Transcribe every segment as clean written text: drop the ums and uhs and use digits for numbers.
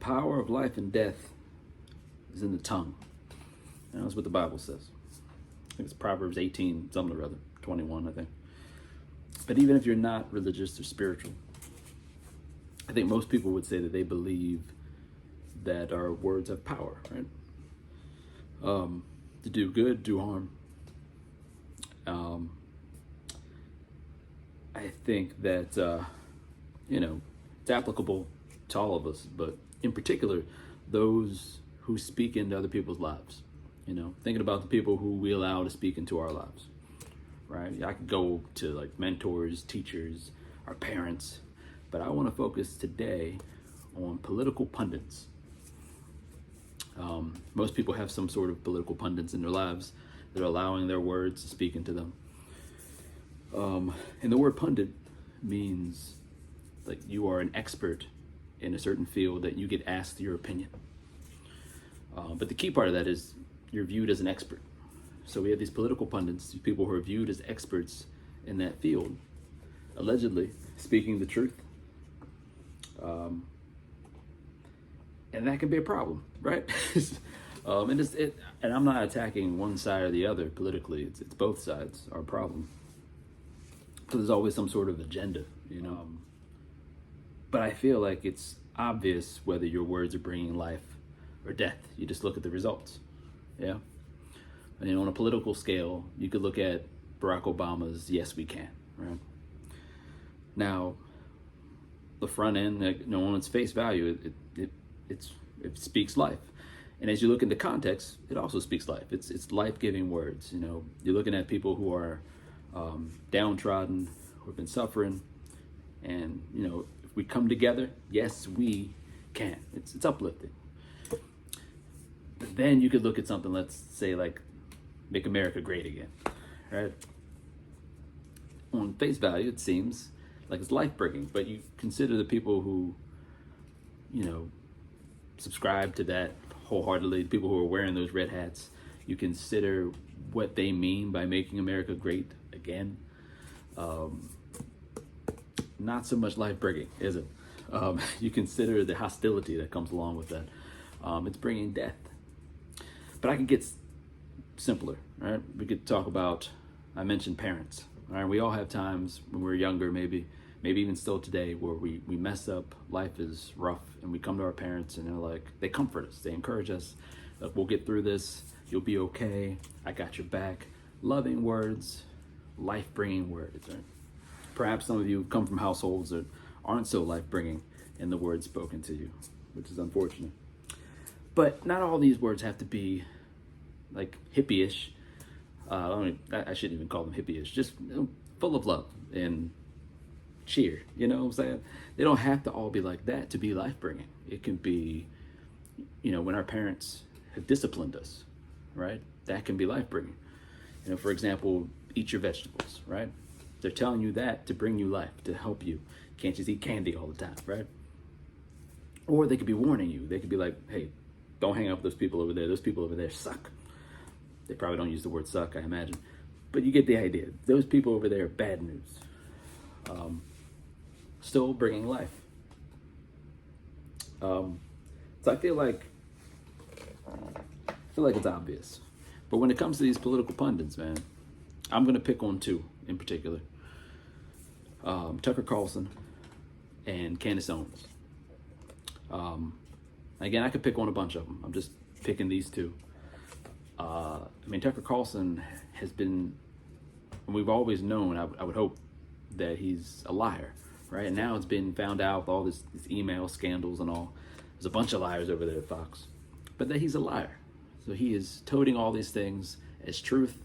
power of life and death is in the tongue. And that's what the Bible says. I think it's Proverbs 18, something or other, 21, I think. But even if you're not religious or spiritual, I think most people would say that they believe that our words have power, right? To do good, do harm. I think that, it's applicable to all of us, but in particular, those who speak into other people's lives. Thinking about the people who we allow to speak into our lives, right? I could go to like mentors, teachers, our parents, but I want to focus today on political pundits. Most people have some sort of political pundits in their lives that are allowing their words to speak into them. And the word pundit means like you are an expert in a certain field that you get asked your opinion. But the key part of that is you're viewed as an expert. So we have these political pundits, these people who are viewed as experts in that field, allegedly speaking the truth. And that can be a problem, right? And I'm not attacking one side or the other politically. It's both sides are a problem. So there's always some sort of agenda, But I feel like it's obvious whether your words are bringing life or death. You just look at the results, yeah? And on a political scale, you could look at Barack Obama's "Yes, we can," right? Now, the front end, on its face value, it speaks life. And as you look into context, it also speaks life. It's life-giving words. You're looking at people who are downtrodden, who have been suffering, and if we come together, yes, we can. It's uplifting. But then you could look at something, let's say like "Make America Great Again," right? On face value, it seems like it's life-breaking, but you consider the people who, subscribe to that wholeheartedly, the people who are wearing those red hats, you consider what they mean by making America great again. Not so much life-breaking, is it? You consider the hostility that comes along with that. It's bringing death. But I could get simpler, right? We could talk about, I mentioned parents, all right? We all have times when we're younger, maybe even still today, where we mess up, life is rough, and we come to our parents and they're like, they comfort us, they encourage us, like, we'll get through this, you'll be okay, I got your back. Loving words, life-bringing words, right? Perhaps some of you come from households that aren't so life-bringing in the words spoken to you, which is unfortunate. But not all these words have to be like hippie-ish. I shouldn't even call them hippie-ish, just full of love and cheer, you know what I'm saying? They don't have to all be like that to be life-bringing. It can be, when our parents have disciplined us, right? That can be life-bringing. For example, eat your vegetables, right? They're telling you that to bring you life, to help you. Can't just eat candy all the time, right? Or they could be warning you. They could be like, hey, don't hang out with those people over there. Those people over there suck. They probably don't use the word suck, I imagine. But you get the idea. Those people over there are bad news. Still bringing life. So I feel like it's obvious. But when it comes to these political pundits, man, I'm going to pick on two in particular. Tucker Carlson and Candace Owens. Again, I could pick on a bunch of them. I'm just picking these two. Tucker Carlson has been, and we've always known, I would hope, that he's a liar, right? And now it's been found out with all this email scandals and all. There's a bunch of liars over there at Fox. But that he's a liar. So he is toting all these things as truth.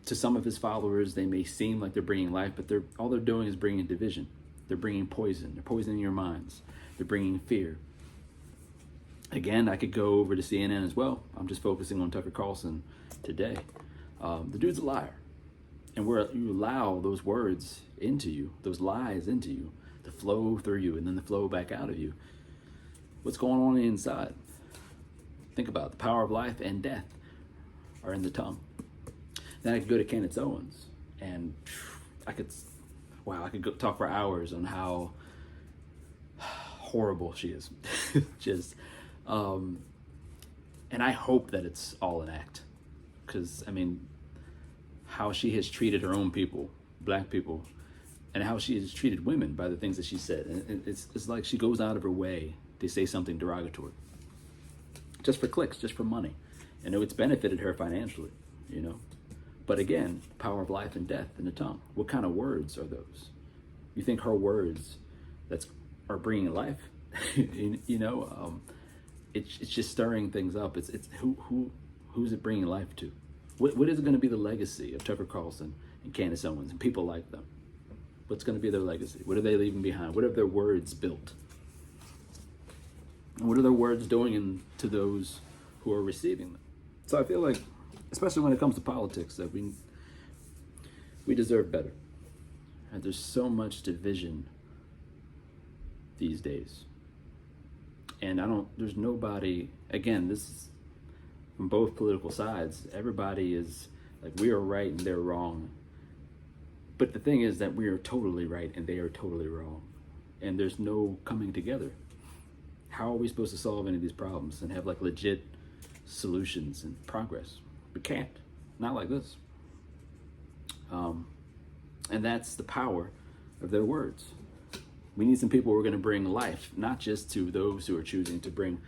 To some of his followers, they may seem like they're bringing life, but all they're doing is bringing division. They're bringing poison. They're poisoning your minds. They're bringing fear. Again, I could go over to CNN as well. I'm just focusing on Tucker Carlson today. The dude's a liar. And where you allow those words into you, those lies into you, to flow through you and then to flow back out of you, what's going on inside? Think about it. The power of life and death are in the tongue. Then I could go to Candace Owens, and I could talk for hours on how horrible she is. Just, and I hope that it's all an act, because I mean, how she has treated her own people, black people, and how she has treated women by the things that she said, and it's like she goes out of her way to say something derogatory, just for clicks, just for money. I know it's benefited her financially, you know. But again, power of life and death in the tongue. What kind of words are those? You think her words are bringing life? You know, it's just stirring things up. It's who's it bringing life to? What is going to be the legacy of Tucker Carlson and Candace Owens and people like them? What's going to be their legacy? What are they leaving behind? What have their words built? And what are their words doing to those who are receiving them? So I feel like, especially when it comes to politics, that we deserve better. And there's so much division these days. And there's nobody, again, this is from both political sides, everybody is like, we are right and they're wrong. But the thing is that we are totally right and they are totally wrong. And there's no coming together. How are we supposed to solve any of these problems and have like legit solutions and progress? We can't. Not like this. And that's the power of their words. We need some people who are going to bring life, not just to those who are choosing to bring,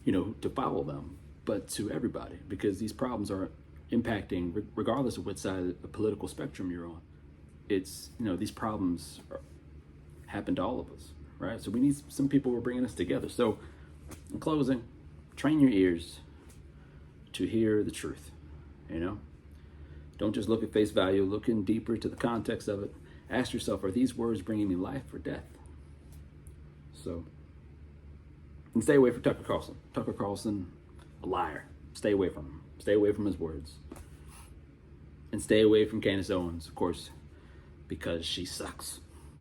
to follow them, but to everybody, because these problems are impacting regardless of what side of the political spectrum you're on. It's, these problems happen to all of us, right? So we need some people who are bringing us together. So in closing, train your ears to hear the truth, Don't just look at face value, look in deeper to the context of it. Ask yourself, are these words bringing me life or death? So, and stay away from Tucker Carlson. Tucker Carlson, a liar. Stay away from him. Stay away from his words. And stay away from Candace Owens, of course, because she sucks.